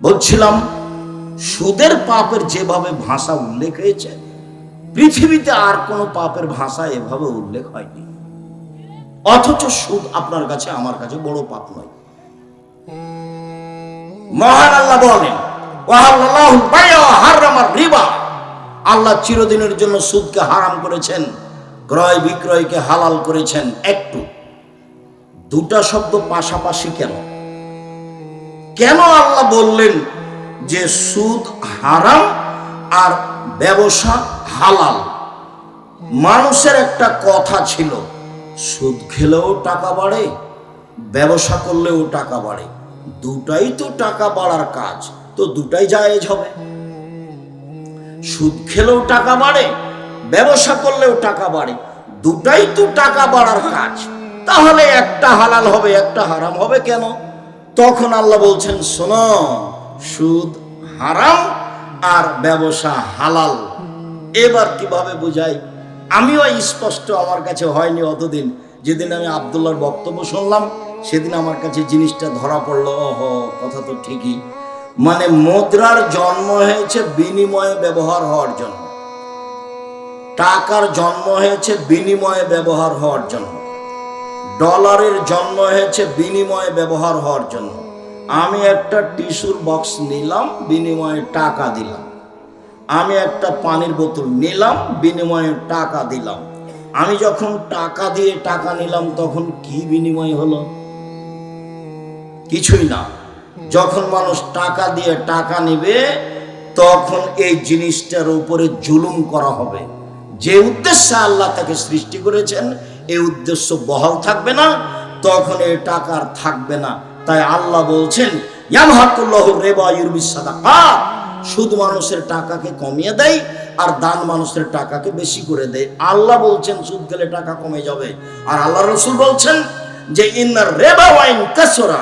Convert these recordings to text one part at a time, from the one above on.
বলছিলাম সুদের পাপের যেভাবে ভাষা উল্লেখ হয়েছে, পৃথিবীতে আর কোনো পাপের ভাষা এভাবে উল্লেখ হয়নি। অথচ সুদ আপনার কাছে আমার কাছে বড় পাপ নয়। মহান আল্লাহ বলেন, আল্লাহ চিরদিনের জন্য সুদকে হারাম করেছেন, ক্রয় বিক্রয়কে হালাল করেছেন। একটু দুটা শব্দ পাশাপাশি কেন? কেন আল্লাহ বললেন যে সুদ হারাম আর ব্যবসা হালাল? মানুষের একটা কথা ছিল, সুদ খেলেও টাকা বাড়ে, ব্যবসা করলেও টাকা বাড়ে, দুটাই তো টাকা বাড়ার কাজ, তো দুটাই জায়েজ হবে। সুদ খেলেও টাকা বাড়ে, ব্যবসা করলেও টাকা বাড়ে, দুটাই তো টাকা বাড়ার কাজ, তাহলে একটা হালাল হবে একটা হারাম হবে কেন? তখন আল্লাহ বলছেন, শোনো, সুদ হারাম আর ব্যবসা হালাল। এবার কিভাবে বুঝাই? আমিও স্পষ্ট আমার কাছে হয়নি অতদিন। যেদিন আমি আব্দুল্লাহর বক্তব্য শুনলাম সেদিন আমার কাছে জিনিসটা ধরা পড়লো। ওহো, কথা তো ঠিকই। মানে মুদ্রার জন্ম হয়েছে বিনিময়ে ব্যবহার হওয়ার জন্য, টাকার জন্ম হয়েছে বিনিময়ে ব্যবহার হওয়ার জন্য, ডলারের জন্ম হয়েছে বিনিময়ে ব্যবহার হওয়ার জন্য। আমি একটা টিস্যুর বক্স নিলাম, বিনিময়ে টাকা দিলাম। আমি একটা পানির বোতল নিলাম, বিনিময়ে টাকা দিলাম। আমি যখন টাকা দিয়ে টাকা নিলাম তখন কি বিনিময় হলো? কিছুই না। যখন মানুষ টাকা দিয়ে টাকা নেবে তখন এই জিনিসটার উপরে জুলুম করা হবে। যে উদ্দেশ্যে আল্লাহ তাকে সৃষ্টি করেছেন এই উদ্দেশ্য বহাল থাকবে না, তখন এই টাকা আর থাকবে না। তাই আল্লাহ বলছেন, ইয়ামহাকুল্লাহু রিবা ইউরবিস সাদাকাত। সুদ মানুষের টাকাকে কমিয়ে দেয় আর দান মানুষের টাকাকে বেশি করে দেয়। আল্লাহ বলছেন সুদ খেলে টাকা কমে যাবে, আর আল্লাহ রাসূল বলছেন যে ইন্নার রিবা ওয়াইন কাসরা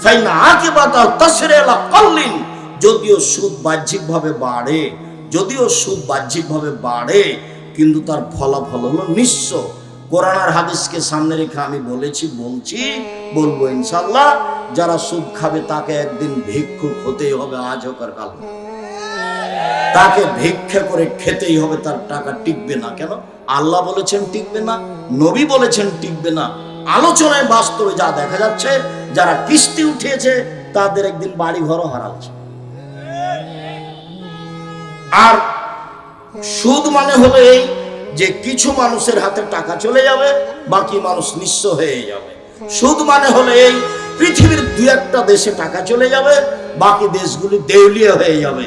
ফাইন আকিবাতা তাসরিলা কাল্লিন। যদিও সুদ বাহ্যিকভাবে বাড়ে, যদিও সুদ বাহ্যিকভাবে বাড়ে, কিন্তু তার ফলাফল হলো নিঃস্ব। কোরআন আর হাদিসকে সামনে রেখে আমি বলবো ইনশাআল্লাহ, যারা সুদ খাবে তাকে একদিন ভিক্ষুক হতেই হবে, আজ হোক আর কাল। তাকে ভিক্ষা করে খেতেই হবে, তার টাকা টিকবে না। কেন? আল্লাহ বলেছেন টিকবে না, নবী বলেছেন টিকবে না। আলোচনায় বাস্তবে যা দেখা যাচ্ছে, যারা কিস্তি উঠিয়েছে তাদের একদিন বাড়ি ঘরও হারাচ্ছে। আর সুদ মানে হলো এই যে কিছু মানুষের হাতে টাকা চলে যাবে, বাকি মানুষ নিঃস্ব হয়ে যাবে। সুদ মানে হলো এই পৃথিবীর দুই একটা দেশে টাকা চলে যাবে, বাকি দেশগুলি দেউলিয়া হয়ে যাবে।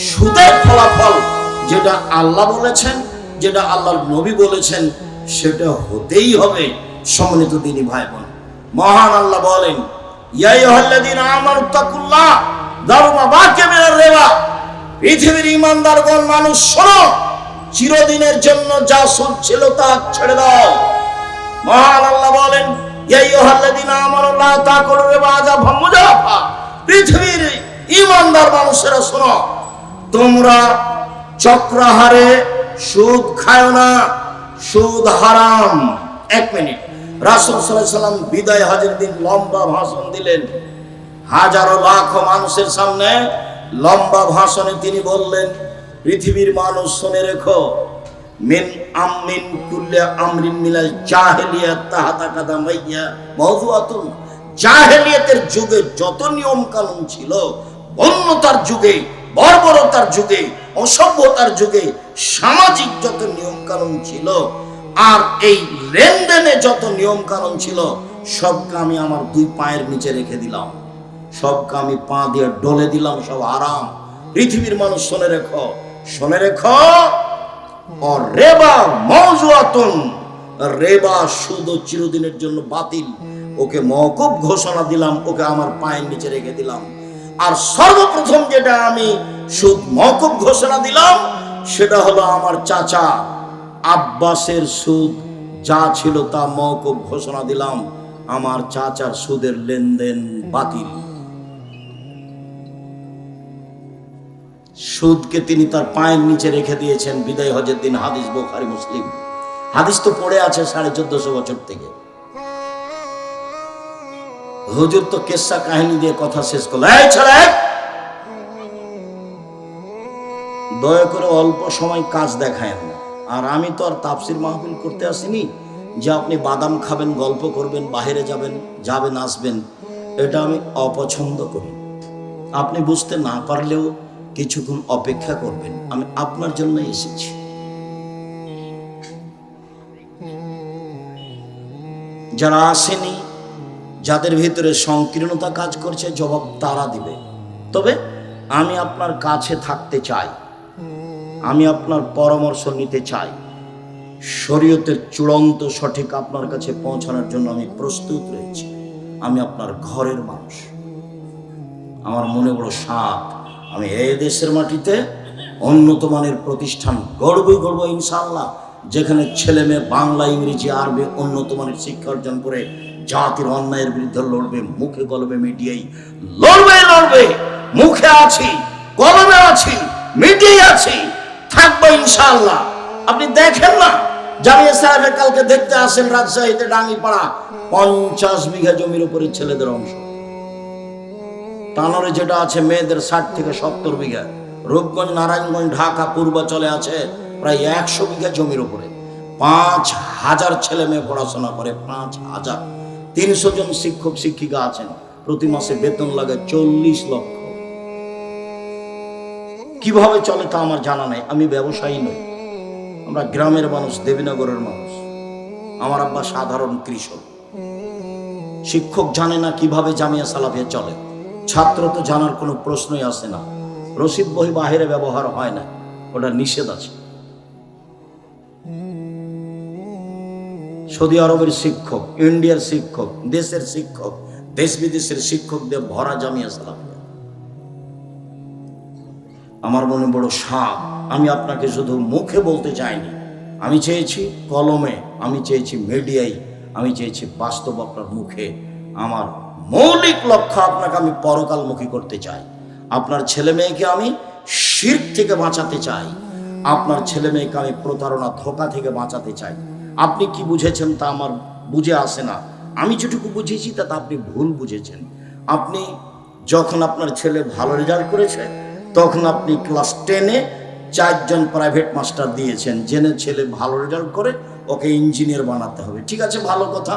সুদের ফলাফল যেটা আল্লাহ বলেছেন, যেটা আল্লাহর নবী বলেছেন, সেটা হতেই হবে। সম্মানিত দিনী ভাই বোন, মহান আল্লাহ বলেন, ইয়া আইয়ুহাল্লাযীনা আমানুত্তাকুল্লাহ যারু মা বাকিয়া মিনার রিবা। পৃথিবীর ঈমানদারগণ, মানুষ শোনো, চিরদিনের জন্য যা সুদ ছিল তা ছেড়ে দাও। মহান আল্লাহ বলেন, ইয়া আইয়ুহাল্লাযীনা আমানু লা তাকুলু রিবা আযাফাম মুযাফা। পৃথিবীর ঈমানদার মানুষেরা শোনো, তোমরা চক্রাহারে সুদ খাও না, সুদ হারাম। এক মিনিট, রাসূল সাল্লাল্লাহু আলাইহি সাল্লাম বিদায় হজের দিন লম্বা ভাষণ দিলেন, হাজারো লাখো মানুষের সামনে লম্বা ভাষণে তিনি বললেন, পৃথিবীর মানুষ শুনে রেখো, মিন আমিন কুল্লি আমরিন মিনাল জাহেলিয়াত তাহাতা কাদামাইয়া মাওযুআতুন। জাহেলিয়াতের যুগে যত নিয়ম কানুন ছিল, অন্যতার যুগে, বর্বরতার যুগে, অসভ্যতার যুগে সামাজিক যত নিয়ম কানুন ছিল, আর এই লেনদেনে যত নিয়ম কানুন ছিল, সবকে আমি আমার দুই পায়ের নিচে রেখে দিলাম, সবকে আমি পা দিয়ে ডলে দিলাম, সব আরাম। পৃথিবীর মানুষ শুনে রেখো, শুনে রেখো, ও রেবা মাওযুআতুন। রেবা সুদ চিরদিনের জন্য বাতিল, ওকে মওকুফ ঘোষণা দিলাম, ওকে আমার পায়ের নিচে রেখে দিলাম। আর সর্বপ্রথম যেটা আমি সুদ মওকুফ ঘোষণা দিলাম, সেটা হলো আমার চাচা আব্বাসের সুদ যা ছিল তা মওকুফ ঘোষণা দিলাম। আমার চাচার সুদের লেনদেন বাতিল। সুদকে তিনি তার পায়ের নিচে রেখে দিয়েছেন বিদায় হজের দিন। হাদিস বুখারী মুসলিম, হাদিস তো পড়ে আছে 1450 বছর থেকে। হুজুর তো কেসা কাহিনী দিয়ে কথা শেষ করলো। এই ছেলে, দয়া করে অল্প সময় কাজ দেখায়েন না। আর আমি তো আর তাফসির মাহফিল করতে আসিনি যে আপনি বাদাম খাবেন, গল্প করবেন, বাইরে যাবেন আসবেন। এটা আমি অপছন্দ করি। আপনি বুঝতে না পারলেও কিছুক্ষণ অপেক্ষা করবেন, আমি আপনার জন্য এসেছি। যারা আসেনি, যাদের ভিতরে সংকীর্ণতা কাজ করছে, জবাব তারা দিবে। তবে আমি আপনার কাছে থাকতে চাই, আমি আপনার পরামর্শ নিতে চাই। শরীয়তের চূড়ান্ত সঠিক আপনার কাছে পৌঁছানোর জন্য আমি প্রস্তুত রয়েছি। আমি আপনার ঘরের মানুষ। আমার মনে বড় সাপ, আমি এই দেশের মাটিতে উন্নত মানের প্রতিষ্ঠান গড়ব ইনশাআল্লাহ, যেখানে ছেলে মেয়ে বাংলা, ইংরেজি, আরবি উন্নত মানের শিক্ষা অর্জন করে জাতির অন্যায়ের বিরুদ্ধে লড়বে। মুখে কলমে মিডিয়াই লড়বে। মুখে আছি, কলমে আছি, মিডিয়াই আছি, থাকবো ইনশাআল্লাহ। আপনি দেখেন না, জামিয়া সাহেব কালকে দেখতে আসেন রাজশাহীতে ডাঙ্গিপাড়া 50 বিঘা জমির উপরে ছেলেদের অংশ। টানোরে যেটা আছে মেয়েদের 60 থেকে 70 বিঘা। রূপগঞ্জ, নারায়ণগঞ্জ, ঢাকা, পূর্বাচলে আছে প্রায় 100 বিঘা জমির উপরে। 5000 ছেলে মেয়ে পড়াশোনা করে, 5000। 300 জন শিক্ষক শিক্ষিকা আছেন, প্রতি মাসে বেতন লাগে 40 লক্ষ। কিভাবে চলে তা আমার জানা নেই, আমি ব্যবসায়ী নই। আমরা গ্রামের মানুষ, দেবীনগরের মানুষ। আমার আব্বা সাধারণ কৃষক। শিক্ষক জানে না কিভাবে জামিয়া সালাফিয়া চলে, ছাত্র তো জানার কোনো প্রশ্নই আসে না। রসিদ বই বাহিরে ব্যবহার হয় না, ওটা নিষেধ আছে। সৌদি আরবের শিক্ষক, ইন্ডিয়ার শিক্ষক, দেশের শিক্ষক, দেশ বিদেশের শিক্ষকদের ভরা জামিয়া সালাফিয়া। আমার মনে বড় সাপ, আমি আপনাকে শুধু মুখে বলতে চাইনি, আমি চেয়েছি কলমে, আমি চেয়েছি মিডিয়াই, আমি চেয়েছি বাস্তব আপনার মুখে। আমার মৌলিক লক্ষ্য, আপনাকে আমি পরকালমুখী করতে চাই। আপনার ছেলে মেয়েকে আমি শিরক থেকে বাঁচাতে চাই। আপনার ছেলে মেয়েকে আমি প্রতারণা, ধোঁকা থেকে বাঁচাতে চাই। আপনি কি বুঝেছেন তা আমার বুঝে আসে না। আমি যেটুকু বুঝেছি তা আপনি ভুল বুঝেছেন। আপনি যখন আপনার ছেলে ভালো রেজাল্ট করেছে, তখন আপনি ক্লাস 10-এ 4 জন প্রাইভেট মাস্টার দিয়েছেন, জেনে ছেলে ভালো রেজাল্ট করে ওকে ইঞ্জিনিয়ার বানাতে হবে। ঠিক আছে, ভালো কথা।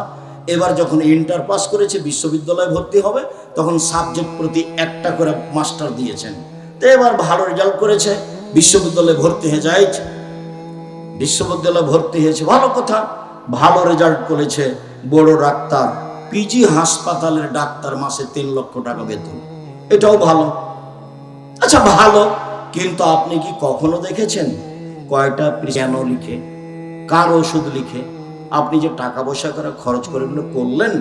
এবার যখন ইন্টার পাস করেছে, বিশ্ববিদ্যালয়ে ভর্তি হবে, তখন সাবজেক্ট প্রতি 1টা করে মাস্টার দিয়েছেন। তো এবার ভালো রেজাল্ট করেছে, বিশ্ববিদ্যালয়ে ভর্তি হয়ে যায়, বিশ্ববিদ্যালয়ে ভর্তি হয়েছে, ভালো কথা। ভালো রেজাল্ট করেছে, বড় ডাক্তার, পিজি হাসপাতালের ডাক্তার, মাসে 3 লক্ষ টাকা বেতন, এটাও ভালো। আচ্ছা ভালো, কিন্তু আপনি কি কখনো দেখেছেন কয়টা কেন লিখে, কার ওষুধ লিখে? আপনি যে টাকা পয়সা করে খরচ করে করলেন,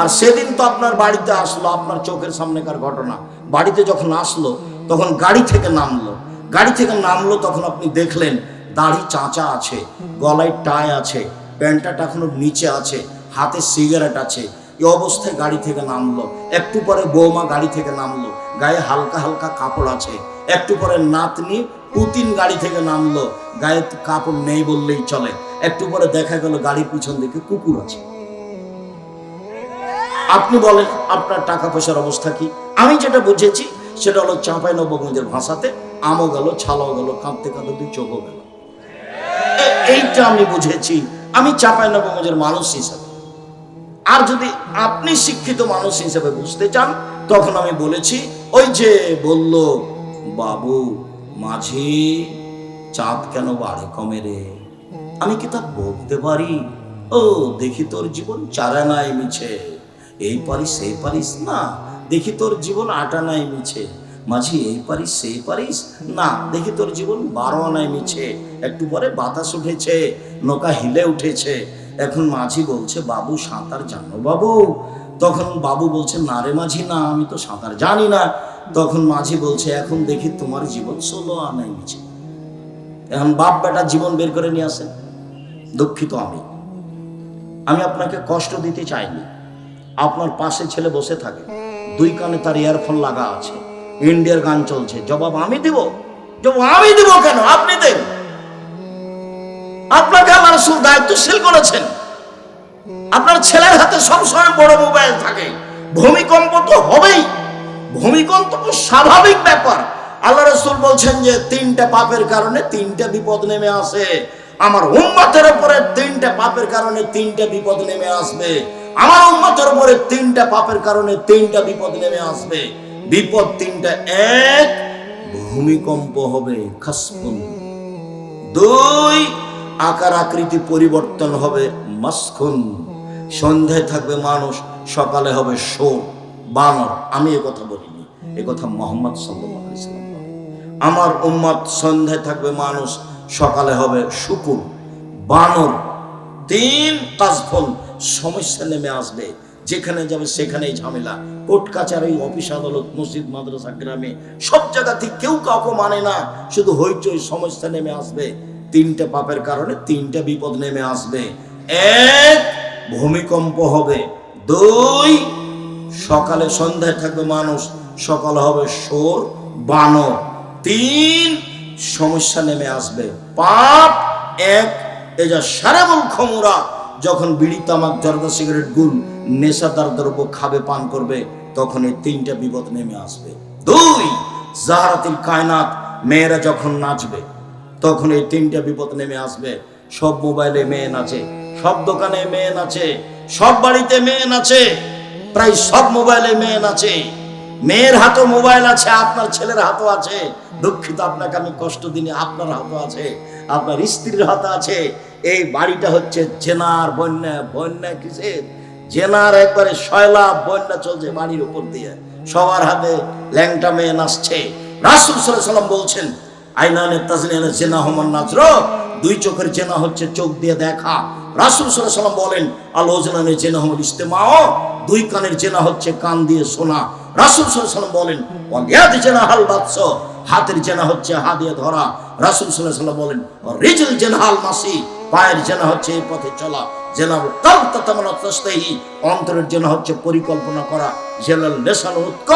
আর সেদিন তো আপনার বাড়িতে আসলো, আপনার চোখের সামনেকার ঘটনা। বাড়িতে যখন আসলো, তখন গাড়ি থেকে নামলো, তখন আপনি দেখলেন দাড়ি চাঁচা আছে, গলায় টাই আছে, প্যান্টটা এখনো নিচে আছে, হাতে সিগারেট আছে। এই অবস্থায় গাড়ি থেকে নামলো। একটু পরে বৌমা গাড়ি থেকে নামলো, গায়ে হালকা হালকা কাপড় আছে। একটু পরে নাতনি পুতিন গাড়ি থেকে নামলো, গায়ে কাপড় নেই বললেই চলে। একটু পরে দেখা গেল গাড়ির পিছন দিকে কুকুর আছে। আপনি বলেন আপনার টাকা পয়সার অবস্থা কি? আমি যেটা বুঝেছি সেটা হলো চাঁপাইনবাবগঞ্জের ভাষাতে আমও গেল, ছালাও গেল, কাঁদতে কাঁদতে 2 চোখও গেল। এইটা আমি বুঝেছি, আমি চাঁপাইনবাবগঞ্জের মানুষ হিসাবে। আর যদি আপনি শিক্ষিত মানুষ হিসেবে বুঝতে চান, তখন আমি বলেছি, ওই যে বলল বাবু মাঝি, চাঁদ কেন বাড়ে কমে রে? আমি কি তা বলতে পারি? ও দেখি তোর জীবন 4 আনায় মিছে, এই পারিস সেই পারিস না, দেখি তোর জীবন 8 আনায় মিছে। মাঝি এই পারিস সেই পারিস না, দেখি তোর জীবন 12 আনায় মিছে। একটু পরে বাতাস উঠেছে, নৌকা হিলে উঠেছে। এখন মাঝি বলছে, বাবু সাঁতার জানো বাবু? তখন বাবু বলছে, না রে মাঝি, না, আমি তো সাঁতার জানি না। তখন মাঝি বলছে, এখন দেখি তোমার জীবন 16 আনায় মিছে। এখন বাপ বেটা জীবন বের করে নিয়ে আসেন। দুঃখিত, আমি আপনাকে কষ্ট দিতে চাইনি। আপনার পাশে ছেলে বসে থাকে, 2 কানে তার ইয়ারফোন লাগা আছে, ইন্ডিয়ার গান চলছে, জবাব আমি দিব? কেন? আপনি দেন। আপনাকে আমার রাসূল দায়িত্বশীল করেছেন। আপনার ছেলের হাতে সবসময় বড় মোবাইল থাকে, ভূমিকম্প তো হবেই, ভূমিকম্প তো স্বাভাবিক ব্যাপার। আল্লাহ রাসূল বলছেন যে তিনটা পাপের কারণে তিনটা বিপদ নেমে আসে। আমার উম্মতের উপরে তিনটা পাপের কারণে তিনটা বিপদ নেমে আসবে। আমার উম্মতের উপরে তিনটা পাপের কারণে তিনটা বিপদ নেমে আসবে। বিপদ তিনটা: এক, ভূমিকম্প হবে, খাসফুন; দুই, আকার আকৃতি পরিবর্তন হবে, মাসখুন; সন্ধ্যায় থাকবে মানুষ, সকালে হবে শোর, বানর। আমি এ কথা বলিনি, এ কথা মুহাম্মদ সাল্লাল্লাহু আলাইহি ওয়াসাল্লাম বলেন। আমার উম্মত সন্ধ্যায় থাকবে মানুষ, সকালে হবে শুকুর, বানর। তিন, কাসফুন, সমস্যা নেমে আসবে, যেখানে যাবে সেখানেই ঝামেলা। কোর্ট কাচারি, অফিস আদালত, মসজিদ মাদ্রাসা, গ্রামে সব জায়গাতে কেউ কাউকে মানে না, শুধু হইচই, সমস্যা নেমে আসবে। তিনটা পাপের কারণে তিনটা বিপদ নেমে আসবে: এক, ভূমিকম্প হবে; দুই, সকালে সন্ধ্যায় থাকবে মানুষ, সকালে হবে শোর, বানর; তিন, সমস্যা নেমে আসবে। পাপ এক, এজা শারাবুল খমুরা, যখন বিড়ি, তামাক, জর্দা, সিগারেট, গুল, নেশাদার দ্রব্য খাবে, পান করবে, তখন এই তিনটা বিপদ নেমে আসবে। দুই, জাহারাতিল কায়নাত, মেয়েরা যখন নাচবে, তখন এই তিনটা বিপদ নেমে আসবে। সব মোবাইলে মেয়ে নাচে, সব দোকানে মেয়ে নাচে, সব বাড়িতে মেয়ে নাচে, প্রায় সব মোবাইলে মেয়ে নাচে। মেয়ের হাতে মোবাইল আছে, আপনার ছেলের হাতও আছে। দুঃখিত, আপনাকে আমি কষ্ট দিনে, আপনার হাতও আছে, আপনার স্ত্রীর হাতে আছে। এই বাড়িটা হচ্ছে জেনার বন্যা। বন্যা কিসের? জেনার একবারে সয়লাভ বন্যা চলছে বাড়ির উপর দিয়ে, সবার হাতে ল্যাংটা মেয়ে নাচছে। রাসূল সাল্লাল্লাহু আলাইহি ওয়াসাল্লাম বলছেন, আইনানে তাজলিয়ানে জেনা হুমান নাজর, দুই চোখের জেনা হচ্ছে চোখ দিয়ে দেখা। রাসূল সাল্লাল্লাহু আলাইহি ওয়াসাল্লাম বলেন, আল ওজনানে জেনা হুমুল ইস্তেমাও, দুই কানের জেনা হচ্ছে কান দিয়ে শোনা। রাসূল সাল্লাল্লাহু আলাইহি ওয়াসাল্লাম বলেন, ওয়াল ইয়াদ জেনা হাল বাতস, হাতের জেনা হচ্ছে হাত দিয়ে ধরা। রাসূল সাল্লাল্লাহু আলাইহি ওয়াসাল্লাম বলেন, রিজল জেনা হাল মাসি, পায়ের জেনা হচ্ছে এই পথে চলা। জেনাল কালব তাতামান্না তাশতাহি, অন্তরের জেনা হচ্ছে পরিকল্পনা করা। জেনাল লিসান উৎক,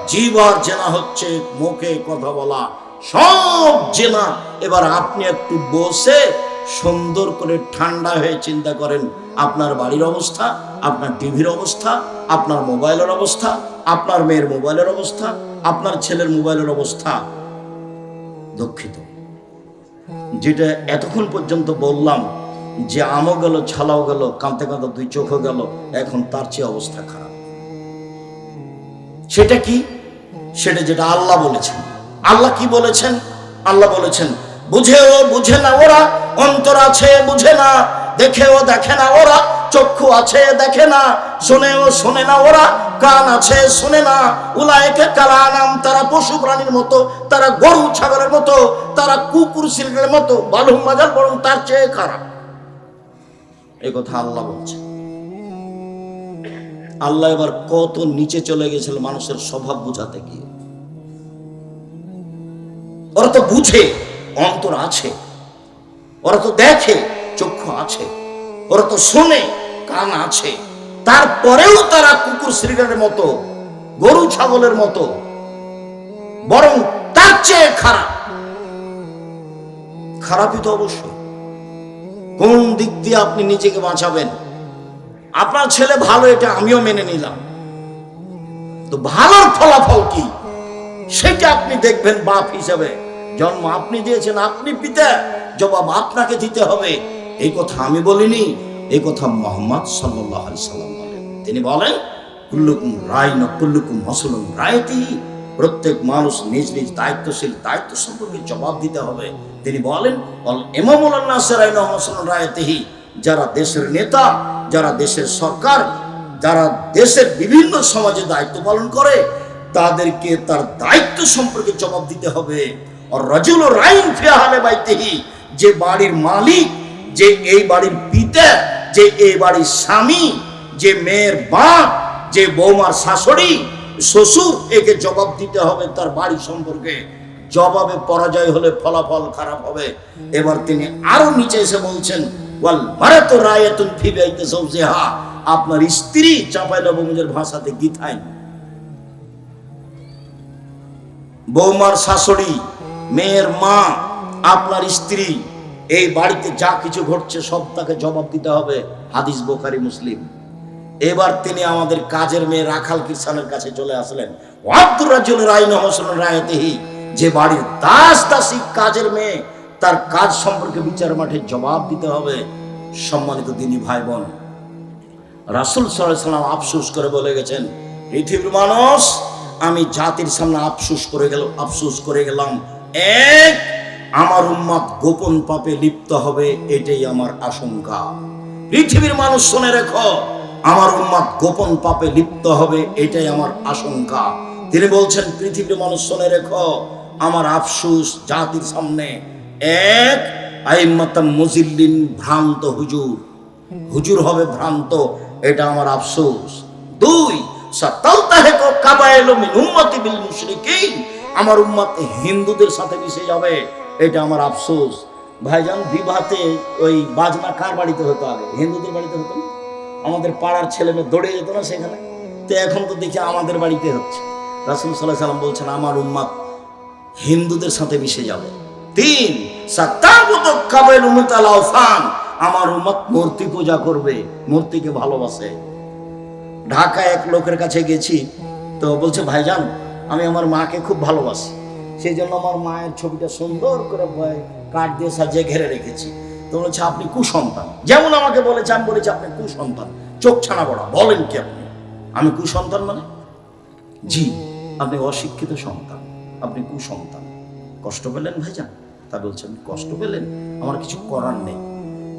জিহ্বার জেনা হচ্ছে মুখে কথা বলা। সব জেনা। এবার আপনি একটু বসে সুন্দর করে ঠান্ডা হয়ে চিন্তা করেন, আপনার বাড়ির অবস্থা, আপনার টিভির অবস্থা, আপনার মোবাইলের অবস্থা, আপনার মেয়ের মোবাইলের অবস্থা, আপনার ছেলের মোবাইলের অবস্থা। দুঃখিত, যেটা এতক্ষণ পর্যন্ত বললাম যে আমও গেল, ছালাও গেল, কাঁদতে কাঁদতে দুই চোখও গেল, এখন তার চেয়ে অবস্থা খারাপ। সেটা কি? সেটা যেটা আল্লাহ বলেছেন। আল্লাহ কি বলেছেন? আল্লাহ বলেছেন, বুঝেও বুঝে না ওরা, অন্তর আছে বুঝে না, দেখেও দেখে না ওরা, চক্ষু আছে দেখে না, শোনেও শোনে না ওরা, কান আছে শোনে না। উলায়েকা কাল আনাম, তারা পশু প্রাণীর মতো, তারা গরু ছাগলের মতো, তারা কুকুর শিল্পের মতো, বালহুম মাজাল, বরং তার চেয়ে খারাপ। এই কথা আল্লাহ বলছে। আল্লাহ এবার কত নিচে চলে গেছিল মানুষের স্বভাব বুঝাতে গিয়ে। ওরা তো বুঝে, অন্তর আছে, ওরা তো দেখে, চক্ষু আছে, ওরা তো শোনে, কান আছে, তারপরেও তারা কুকুর শ্রীগানের মতো, গরু ছাগলের মতো, বরং তার চেয়ে খারাপ। খারাপই তো অবশ্যই। কোন দিক দিয়ে আপনি নিজেকে বাঁচাবেন? আপনার ছেলে ভালো, এটা আমিও মেনে নিলাম, তো ভালোর ফলাফল কি সেটা আপনি দেখবেন। বাপ হিসাবে জন্ম আপনি দিয়েছেন, আপনি পিতা, জবাব আপনাকে দিতে হবে। এই কথা আমি বলিনি, এই কথা মুহাম্মদ সাল্লাল্লাহু আলাইহি ওয়াসাল্লাম বলেন। তিনি বলেন, কুল্লুকুম রাইন কুল্লুকুম মাসউলুন রাইয়াতিহি, প্রত্যেক মানুষ নিজ নিজ দায়িত্বশীল, দায়িত্ব সম্পর্কে জবাব দিতে হবে। তিনি বলেন, অল ইমামুল নাস রাইন মাসউলুন রাইয়াতিহি, যারা দেশের নেতা, যারা দেশের সরকার, যারা দেশের বিভিন্ন সমাজে দায়িত্ব পালন করে, তাদেরকে তার দায়িত্ব সম্পর্কে জবাব দিতে হবে। আর রাজুল রাইন ফি আহলি বাইতিহি, যে বাড়ির মালিক, যে এই বাড়ির পিতা, যে এই বাড়ির স্বামী, যে মেয়ের বাপ, যে বৌমার শাশুড়ি, শ্বশুর, একে জবাব দিতে হবে তার বাড়ি সম্পর্কে। জবাবে পরাজয় হলে ফলাফল খারাপ হবে। এবার তিনি আরো নিচে এসে বলছেন, ওয়াল মারাতু রায়াতুন ফি বাইতি যাওজিহা, আপনার স্ত্রী, চাঁপাইনবাবগঞ্জের ভাষাতে গীতাইন, বৌমার শাশুড়ি, মেয়ের মা, আপনার স্ত্রী, এই বাড়িতে যা কিছু ঘটছে সব তাকে জবাব দিতে হবে। হাদিস বুখারী মুসলিম। এবার তিনি আমাদের কাজের মেয়ে রাখাল কিরসানের কাছে চলে আসলেন। আব্দুর রাজ্জুল রাইন হোসেন রায়াতিহি, যে বাড়ির দাস দাসী কাজের মেয়ে, তার কাজ সম্পর্কে বিচার মাঠে জবাব দিতে হবে। সম্মানিত দিনী ভাই বোন, রাসূল সাল্লাল্লাহু আলাইহি ওয়াসাল্লাম আফসোস করে বলে গেছেন, পৃথিবীর মানুষ, আমি জাতির সামনে আফসোস করে গেলাম, এক, আমার উম্মত গোপন পাপে লিপ্ত হবে, এটাই আমার আশঙ্কা। পৃথিবীর মানুষ শুনে রেখো, আমার উম্মত গোপন পাপে লিপ্ত হবে, এটাই আমার আশঙ্কা। তিনি বলছেন, পৃথিবীর মানুষ শুনে রেখো, আমার আফসোস জাতির সামনে, এক, আইম্মাতাম মুজিল্লিন, ভ্রান্ত হুজুর হবে ভ্রান্ত, এটা আমার আফসোস। দুই, সাতালতাহিকু কাবাইলু মিন উম্মতি বিল মুশরিকিন, আমার উম্মত হিন্দুদের সাথে মিশে যাবে, এটা আমার আফসোস। ভাইজান, বিবাহতে ওই বাজনা কার বাড়িতে হতো? আগে হিন্দুদের বাড়িতে হতো না? আমাদের পাড়ার ছেলে মেয়ে দৌড়ে যেত না সেখানে? তো এখন তো দেখি আমাদের বাড়িতে হচ্ছে। রাসূল সাল্লাল্লাহু আলাইহি ওয়াসাল্লাম বলছেন, আমার উম্মত হিন্দুদের সাথে মিশে যাবে। তিন, সাতাবুদু কাবাইলু মিনাল আওসান, আমার উম্মত মূর্তি পূজা করবে, মূর্তিকে ভালোবাসে। ঢাকায় এক লোকের কাছে গেছি, তো বলছে, ভাইজান, আমি আমার মাকে খুব ভালোবাসি, সেই জন্য আমার মায়ের ছবিটা সুন্দর করে কাঠ দিয়ে সাজিয়ে ঘিরে রেখেছি। তো বলছে, আপনি কুসন্তান। যেমন আমাকে বলেছে, আমি বলেছি আপনি কুসন্তান, চোখ ছানা বড়া, বলেন কি আপনি? আমি কুসন্তান মানে? জি, আপনি অশিক্ষিত সন্তান, আপনি কুসন্তান। কষ্ট পেলেন ভাইজান? তা বলছেন, কষ্ট পেলেন, আমার কিছু করার নেই।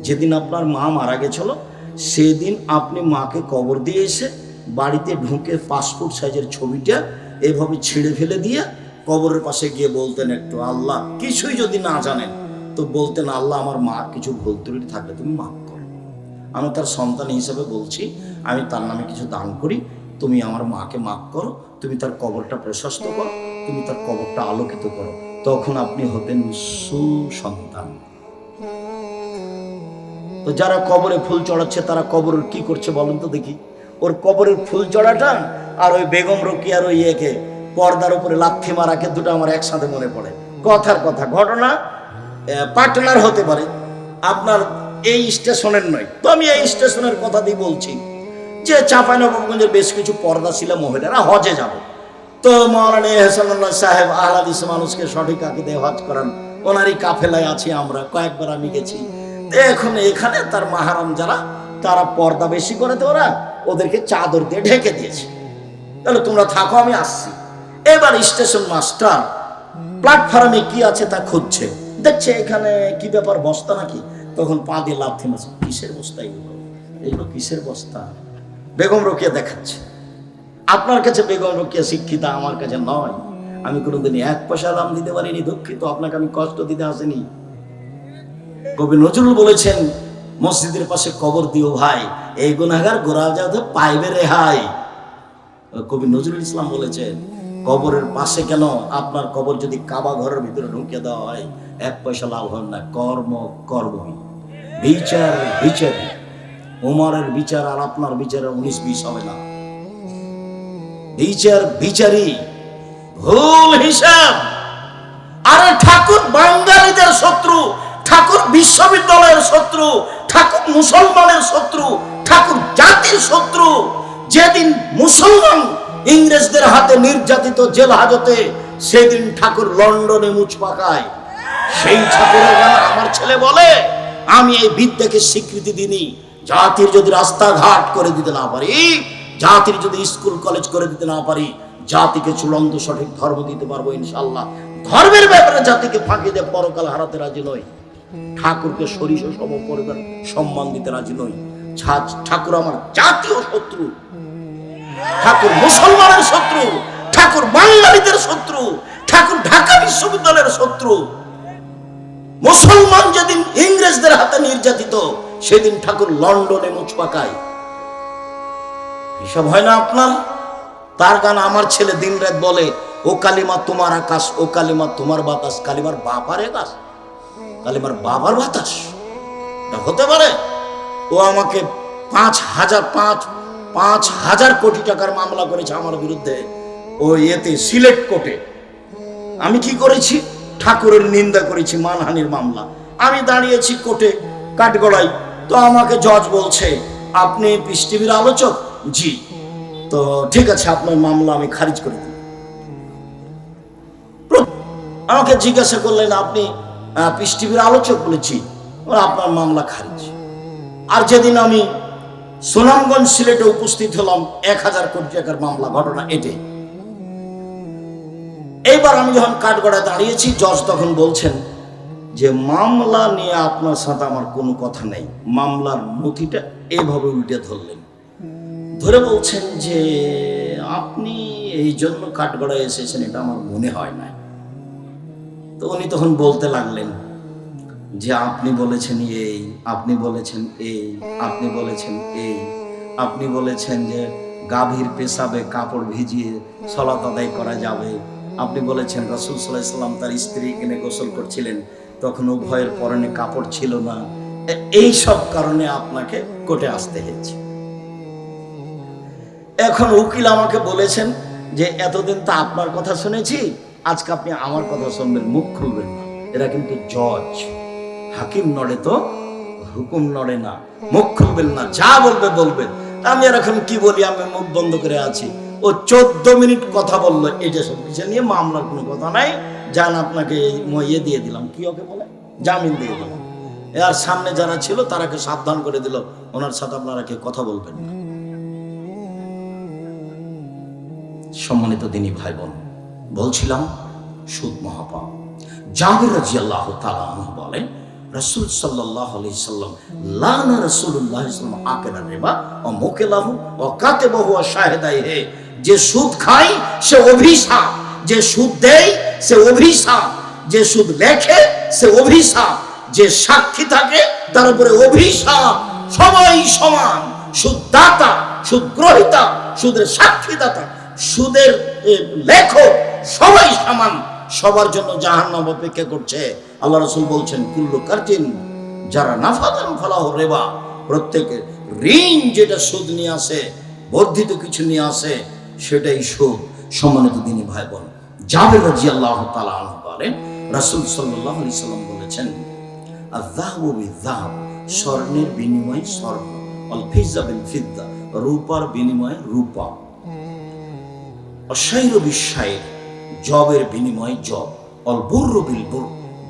যেদিন আপনার মা মারা গেছিল, সেদিন আপনি মাকে কবর দিয়ে এসে বাড়িতে ঢুকে পাসপোর্ট সাইজের ছবিটা এভাবে ছিঁড়ে ফেলে দিয়ে কবরের পাশে গিয়ে বলতেন একটু, আল্লাহ, কিছুই যদি না জানেন তো বলতেন, আল্লাহ, আমার মা কিছু ভুল ত্রুটি থাকলে তুমি মাফ করো। আমি তার সন্তান হিসেবে বলছি, আমি তার নামে কিছু দান করি, তুমি আমার মাকে মাফ করো, তুমি তার কবরটা প্রশস্ত করো, তুমি তার কবরটা আলোকিত করো। তখন আপনি হতেন সুসন্তান। তো যারা কবরে ফুল চড়াচ্ছে, তারা কবরের কি করছে বলুন তো দেখি? ওর কবরের ফুল চড়াটা আর ওই বেগম রোকেয়ার ওই একে পর্দার উপরে লাথি মারাকে দুটো আমার একসাথে মনে পড়ে। কথার কথা, ঘটনা পাটনার হতে পারে, আপনার এই স্টেশনের নয়। তো আমি এই স্টেশনের কথা দিয়ে বলছি যে চাঁপাইনবাবগঞ্জের বেশ কিছু পর্দা ছিল মহিলারা হজে যাবে। তো মাওলানা এহসানুল্লাহ সাহেব আহলাদিস মানুষকে সঠিক আকীদায় হজ করান, ওনারই কাফেলায় আছি আমরা, কয়েকবার আমি গেছি। এখন এখানে তার মাহারাম যারা, তারা পর্দা বেশি করে, তো ওরা ওদেরকে চাদর দিয়ে ঢেকে দিয়েছে। তাহলে তোমরা থাকো, আমি আসছি। এবার স্টেশন মাস্টার প্ল্যাটফর্মে কি আছে তা খুঁজছে, দেখছে এখানে কি ব্যাপার, বস্তা নাকি? তখন পা দিয়ে লাথি মারছে, কিসের বস্তা এইগুলো কিসের বস্তা? বেগম রোকেয়া দেখাচ্ছে। আপনার কাছে বেগম রোকেয়া শিক্ষিতা, আমার কাছে নয়। আমি কোনোদিন এক পয়সা দাম দিতে পারিনি, দুঃখিত, আপনাকে আমি কষ্ট দিতে আসিনি। কবি নজরুল বলেছেন, মসজিদের পাশে কবর দিও ভাই, এই গুনাহগার গোরা যাতে পাইবে রেহাই। কবি নজরুল ইসলাম বলেছেন, কবরের পাশে কেন, আপনার কবর যদি কাবা ঘরের ভিতরে ঢুকিয়ে দেওয়া হয়, এক পয়সা লাভ হয় না। কর্মই বিচার বিচারী, ওমরের বিচার আর আপনার বিচারে 19-20 হবে না। বিচার বিচারী, ভুল হিসাব। আরে ঠাকুর বাঙালিদের শত্রু, ঠাকুর বিশ্ববিদ্যালয়ের শত্রু, ঠাকুর মুসলমানের শত্রু, ঠাকুর জাতির শত্রু। যেদিন মুসলমান ইংরেজদের হাতে নির্যাতিত জেল হাজতে, সেদিন ঠাকুর লন্ডনে মুচ পাকায়। সেই ঠাকুরের আমার ছেলে বলে, আমি এই বিদ্যাকে স্বীকৃতি দিইনি। জাতির যদি রাস্তাঘাট করে দিতে না পারি, জাতির যদি স্কুল কলেজ করে দিতে না পারি, জাতিকে চূড়ান্ত সঠিক ধর্ম দিতে পারবো ইনশাল্লাহ। ধর্মের ব্যাপারে জাতিকে ফাঁকি দিয়ে পরকাল হারাতে রাজি নই। ঠাকুরকে সরিষা সম পরিবার সম্মান দিতে রাজি নই। ঠাকুর আমার জাতীয় শত্রু, ঠাকুর মুসলমানের শত্রু, ঠাকুর বাঙালিদের শত্রু, ঠাকুর ঢাকা বিশ্ববিদ্যালয়ের শত্রু। মুসলমান যেদিন ইংরেজদের হাতে নির্যাতিত, সেদিন ঠাকুর লন্ডনে মুচ পাকায়। এসব হয় না আপনার? তার গান আমার ছেলে দিন রাত বলে, ও কালিমা তোমার আকাশ, ও কালিমা তোমার বাতাস। কালিমার বাবার আকাশ, কালিমার বাবার বাতাস, এটা হতে পারে? ও আমাকে 5,000 কোটি টাকার মামলা করেছে আমার বিরুদ্ধে, ও এতে সিলেট কোর্টে। আমি কি করেছি? ঠাকুরের নিন্দা করেছি, মানহানির মামলা। আমি দাঁড়িয়েছি কোর্টে কাঠগড়াই। তো আমাকে জজ বলছে, আপনি পিস টিভির আলোচক? জি। তো ঠিক আছে, আপনার মামলা আমি খারিজ করে দিই। আমাকে জিজ্ঞাসা করলেন, আপনি পিস টিভির আলোচক বলেছি, আপনার মামলা খারিজ। আর যেদিন আমি সুনামগঞ্জ সিলেটে উপস্থিত হলাম, 1000 কোটি টাকার মামলা, ঘটনা এটাই। এইবার আমি যখন কাঠগড়ায় দাঁড়িয়েছি, জজ তখন বলছেন যে মামলা নিয়ে আপনার সাথে আমার কোনো কথা নেই। মামলার নথিটা এইভাবে উল্টে ধরলেন, ধরে বলছেন যে আপনি এই জন্য কাঠগড়ায় এসেছেন এটা আমার মনে হয় না। তো উনি তখন বলতে লাগলেন যে আপনি বলেছেন এই, আপনি বলেছেন এই, আপনি বলেছেন এই, আপনি বলেছেন যে গাভীর পেশাবে কাপড় ভিজিয়ে সালাত আদায় করা যাবে, আপনি বলেছেন রাসূল সাল্লাল্লাহু আলাইহি ওয়াসাল্লাম তার স্ত্রী কিনে গোসল করছিলেন, তখন উভয়ের পরনে কাপড় ছিল না। এই সব কারণে আপনাকে কোর্টে আসতে হয়েছে। এখন উকিল আমাকে বলেছেন যে এতদিন তো আপনার কথা শুনেছি, আজকে আপনি আমার কথা শুনবেন, মুখ খুলবেন না। এরা কিন্তু জজ, হাকিম নড়ে তো হুকুম নড়ে না, মুখ খুলবেন না, যা বলবে বলবেন। আমি আর এখন কি বলি, আমি মুখ বন্ধ করে আছি। ও 14 মিনিট কথা বললো, এটা সব কিছু নিয়ে মামলার কোনো কথা নাই, যান আপনাকে ইয়ে দিয়ে দিলাম, কি ওকে বলে, জামিন দিয়ে দিলাম। আর সামনে যারা ছিল তারাকে সাবধান করে দিল, ওনার সাথে আপনারা কেউ কথা বলবেন না। সম্মানিত দিনী ভাই বোন, বলছিলাম সুদ মহাপাপ। জাবের রাদিয়াল্লাহু তাআলা আনহু বলেন, রাসূল সাল্লাল্লাহু আলাইহি সাল্লাম লানা রাসূলুল্লাহ সাল্লাল্লাহু আলাইহি ওয়াসাল্লাম আকালা রিবা ওয়া মুকিলাহু ওয়া কাতিবাহু ওয়া শাহিদাইহি। যে সুদ খায় সে অভিশাপ, যে সুদ দেয় সে অভিশাপ, যে সুদ লেখে সে অভিশাপ, যে সাক্ষী থাকে তার উপরে অভিশাপ। সবাই সমান, সুদদাতা, সুদ গ্রহীতা, সুদের সাক্ষীদাতা, সুদের লেখক, সবাই সমান, সবার জন্য জাহান্নাম অপেক্ষা করছে। আল্লাহ রাসূল বলছেন, কুল্লু কারজিন যারা নাফাদান ফালাহু রিবা, প্রত্যেকে ঋণ যেটা সুদ নিয়ে আসে, বর্ধিত কিছু নিয়ে আসে, সেটাই সুদ। সম্মানিত দিনী ভাই বোন, জাবের রাদিয়াল্লাহু তাআলা আনহু বলেন, রাসূল সাল্লাল্লাহু আলাইহি সাল্লাম বলেছেন, আয-যাহাবু বিয-যাহাব, স্বর্ণের বিনিময়ে স্বর্ণ, আল ফিজ্জা বিল ফিজ্জা, রূপার বিনিময়ে রূপা, অশাইর বিশাইর, জবের বিনিময়ে জব, অল বুররু বিল বুর,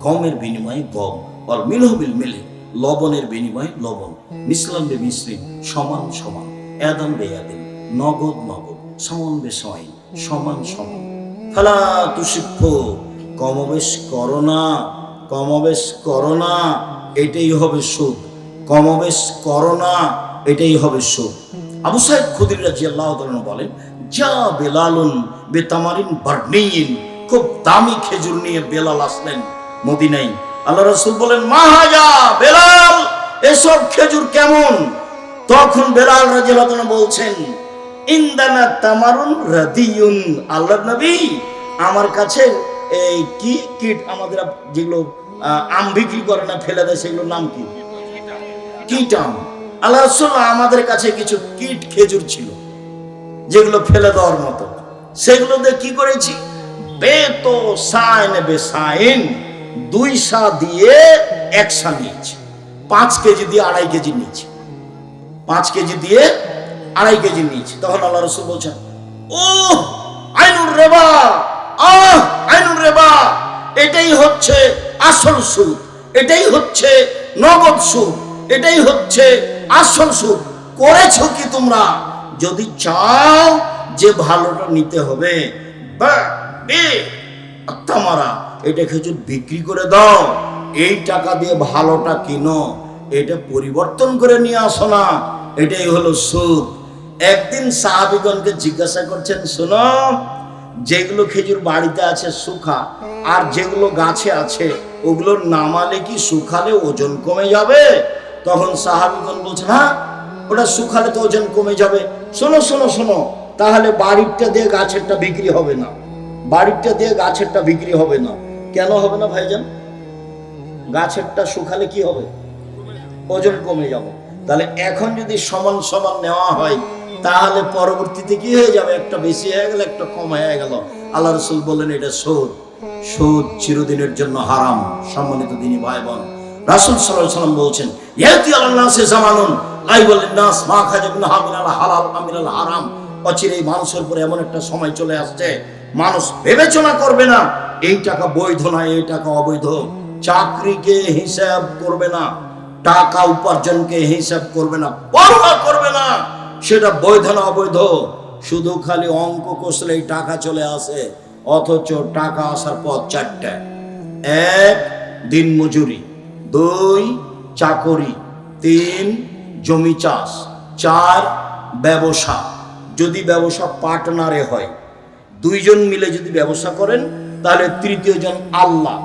গমের বিনিময়ে গম, অল মিলহু বিল মিলহ, লবণের বিনিময়ে লবণ, মিসলান বে মিসলিন, সমান সমান, ইয়াদান বে ইয়াদিন, নগদ নগদ, সমান বে সমান, সমান সমান। ফালা তুসিফু, কমবেশ করো না, কমবেশ করো না, এটাই হবে সুদ। কমবেশ করো না, এটাই হবে সুদ। আবু সাঈদ খুদরি রাদিয়াল্লাহু তাআলা বলেন, যা বেলালুন বেতামারিন বারনিন, খুব দামি খেজুর নিয়ে বেলাল আসলেন মদিনায়। আল্লাহ রাসূল বলেন, মা হাজা বেলাল, এসব খেজুর কেমন? তখন বেলাল রাদিয়াল্লাহু তাআলা বলছেন, ইনদানা তামারুন রাদিয়ুন, আল্লাহর নবী আমার কাছে এই কি কিট, আমাদের যেগুলো আম বিক্রি করে না, ফেলে দেয়, সেগুলোর নাম কি? কিট আম। আল্লাহ রাসূল আমাদের কাছে কিছু কিট খেজুর ছিল যেগুলো ফেলে দেওয়ার মতো, সেগুলো দিয়ে কি করেছি? বেতো সাইন বেসাইন, 2 সা দিয়ে 1 সা নিয়েছি, 5 কেজি দিয়ে 2.5 কেজি নিয়েছি, 5 কেজি দিয়ে 2.5 কেজি নিয়েছি। তখন আল্লাহ রাসূল বলছেন, ও আইনুর রিবা, আইনুর রিবা, এটাই হচ্ছে আসল সুদ, এটাই হচ্ছে নগদ সুদ, এটাই হচ্ছে আসল সুদ। করেছো কি তোমরা? যদি চাও যে ভালোটা নিতে হবে, তামারা, এটা খেজুর বিক্রি করে দাও, এই টাকা দিয়ে ভালোটা কিনো, এটা পরিবর্তন করে নিয়ে আসো না, এটাই হলো সুদ। একদিন সাহাবীগণকে জিজ্ঞাসা করছেন, শোনো, যেগুলো খেজুর বাড়িতে আছে শুখা, আর যেগুলো গাছে আছে ওগুলোর নামালে কি শুকালে ওজন কমে যাবে? তখন সাহাবীগণ বলছেন, হ্যাঁ, ওটা শুকালে তো ওজন কমে যাবে। শোনো শোনো শোনো, তাহলে বাড়িরটা দিয়ে গাছেরটা বিক্রি হবে না, বাড়িরটা দিয়ে গাছেরটা বিক্রি হবে না। কেন হবে না ভাইজান? গাছেরটা শুকালে কি হবে? ওজন কমে যাবে। তাহলে এখন যদি সমান সমান নেওয়া হয়, তাহলে পরবর্তীতে কি হয়ে যাবে? একটা বেশি হয়ে গেল, একটা কম হয়ে গেল। আল্লাহ রাসূল বললেন, এটা সুদ, সুদ চিরদিনের জন্য হারাম। সম্মানিত দিনী ভাই বোন, রাসূল সাল্লাল্লাহু আলাইহি ওয়াসাল্লাম বলছেন, ইয়াতি আলান নাসে জামানুন লা ইয়াবলিন নাস মা খাজাবিন হামিনাল হালাল আমিনাল হারাম। অচিরেই মানুষের উপরে এমন একটা সময় চলে আসছে মানুষ বিবেচনা করবে না এই টাকা বৈধ না, এই টাকা অবৈধ। চাকরিকে হিসাব করবে না, টাকা উপার্জনকে হিসাব করবে না, পরোয়া করবে না সেটা বৈধ না অবৈধ। শুধু খালি অঙ্ক কষলেই টাকা চলে আসে, অথচ টাকা আসার পর চারটা: এক, দিন মজুরি; দুই, চাকরি; তিন, জমি চাষ; চার, ব্যবসা। যদি ব্যবসা পার্টনারে হয়, দুইজন মিলে যদি ব্যবসা করেন তাহলে তৃতীয় জন আল্লাহ।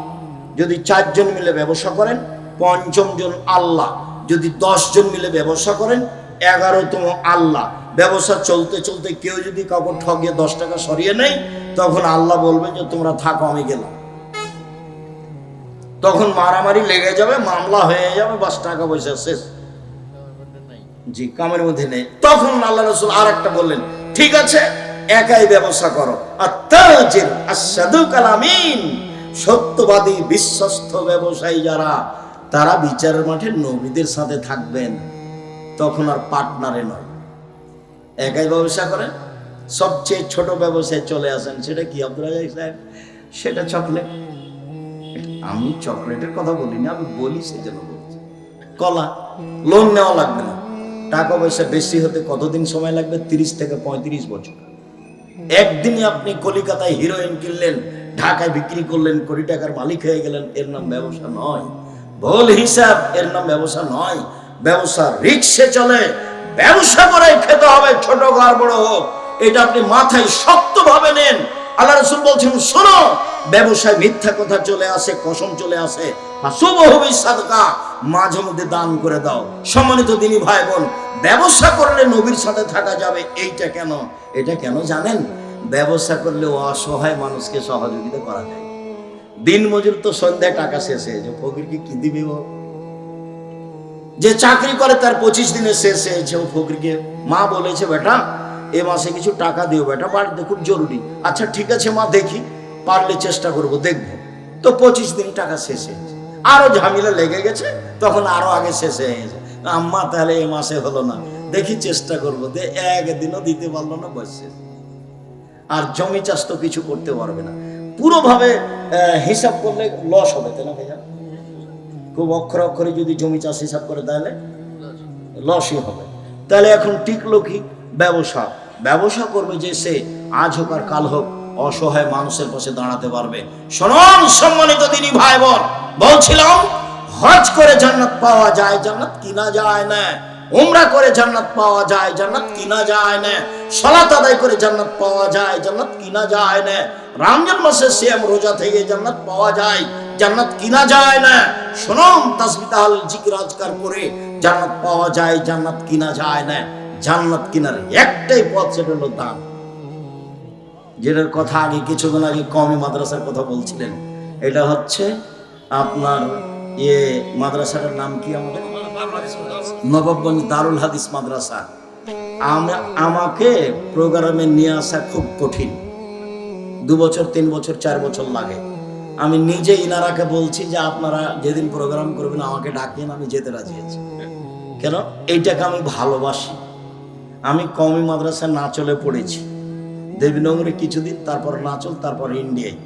যদি 4 জন মিলে ব্যবসা করেন, পঞ্চম জন আল্লাহ। যদি 10 জন মিলে ব্যবসা করেন, 11তম আল্লাহ। ব্যবসা চলতে চলতে কেউ যদি কাউকে ঠকিয়ে 10 টাকা সরিয়ে নেয়, তখন আল্লাহ বলবেন যে তোমরা থাকো, আমি গেলাম। তখন মারামারি লেগে যাবে, মামলা হয়ে যাবে, বাস টাকা পয়সা শেষ। জি, কামের মধ্যে নেই। তখন আল্লাহ রাসূল আর একটা বললেন, ঠিক আছে একাই ব্যবসা করো। আত-তাজির আস-সাদুকাল আমিন, সত্যবাদী বিশ্বস্ত ব্যবসায়ী যারা, তারা বিচারের মাঠে নবীদের সাথে থাকবেন, তখন আর পার্টনারে নয়। একাই ব্যবসা করেন, সবচেয়ে ছোট ব্যবসায় চলে আসেন। সেটা কি আব্দুল রাজ্জাক সাহেব? সেটা চকলেট। আমি চকলেটের কথা বলিনি, আমি বলি সেজন্য বলছি। কলা, লোন নেওয়া লাগবে না, টাকা পয়সা বেশি হতে কতদিন সময় লাগবে? 30 থেকে 35 বছর। একদিনই আপনি কলিকাতায় হিরোইন কিনলেন, ঢাকায় বিক্রি করলেন, কোটি টাকার মালিক হয়ে গেলেন, এর নাম ব্যবসা নয়। ভুল হিসাব, এর নাম ব্যবসা নয়। ব্যবসা রিক্সে চলে, ব্যবসা করে খেতে হবে, ছোট আর বড় হোক। এটা আপনি মাথায় শক্তভাবে নেন। আল্লাহ রাসূল বলছেন, শোনো, ব্যবসায় মিথ্যা কথা চলে আসে, কসম চলে আসে। হাসুবহু সাদকা, মাঝে মধ্যে দান করে দাও। সম্মানিত দিনী ভাই বোন, ব্যবসা করলে নবীর সাথে থাকা যাবে। এইটা কেন? এটা কেন জানেন? ব্যবসা করলে অসহায় মানুষকে সহযোগিতা করা যায়। দিন মজুর তো সন্ধ্যায় টাকা শেষ হয়ে যায়, ফকিরকে কি দিবে? যে চাকরি করে তার 25 দিনে শেষ হয়েছে, ও ফকিরকে মা বলেছে, বেটা এ মাসে কিছু টাকা দিও বেটা, বাড়িতে খুব জরুরি। আচ্ছা ঠিক আছে মা, দেখি, পারলে চেষ্টা করব, দেখবো। তো 25 দিন টাকা শেষ হয়েছে, আরো ঝামেলা লেগে গেছে, তখন আরো আগে শেষ হয়ে গেছে। আম্মা তাহলে এ মাসে হলো না, দেখি চেষ্টা করবো। একদিনও দিতে পারলো না, বসে। আর জমি চাষ তো কিছু করতে পারবে না, পুরোভাবে হিসাব করলে লস হবে, তাই না ভাইয়া? খুব অক্ষরে অক্ষরে যদি জমি চাষ হিসাব করে তাহলে লসই হবে। তাহলে এখন টিকলো কি? ব্যবসা। ব্যবসা করবে যে সে আজ হোক আর কাল হোক অসহায় মানুষের পাশে দাঁড়াতে পারবে। শুনুন সম্মানিত দিনী ভাই বোন, বলছিলাম হজ করে জান্নাত পাওয়া যায়, জান্নাত কিনা যায় না। উমরা করে জান্নাত পাওয়া যায়, জান্নাত কিনা যায় না। সালাত আদায় করে জান্নাত পাওয়া যায়, জান্নাত কিনা যায় না। রমজান মাসে সিয়াম রোজা থেকে জান্নাত পাওয়া যায়, জান্নাত কিনা যায় না। শুনুন, তাসবিহ তাহলিল জিকির আজকার করে জান্নাত পাওয়া যায়, জান্নাত কিনা যায় না। জান্নাত কিনার একটাই পথ, সেটা হলো দান। যেটার কথা আগে কিছুদিন আগে কওমি মাদ্রাসার কথা বলছিলেন, এটা হচ্ছে আপনার মাদ্রাসাটার নাম কি? আমাদের নবাবগঞ্জ দারুল হাদিস মাদ্রাসা। আমাকে প্রোগ্রামে নিয়ে আসা খুব কঠিন, 2 বছর 3 বছর 4 বছর লাগে। আমি নিজে ইনারাকে বলছি যে আপনারা যেদিন প্রোগ্রাম করবেন আমাকে ডাকেন, আমি যেতে রাজি আছি। কেন? এইটাকে আমি ভালোবাসি। আমি কওমি মাদ্রাসায় নাচলে পড়েছি, দেবীনগরে কিছুদিন, তারপর নাচল, তারপর ইন্ডিয়ায়।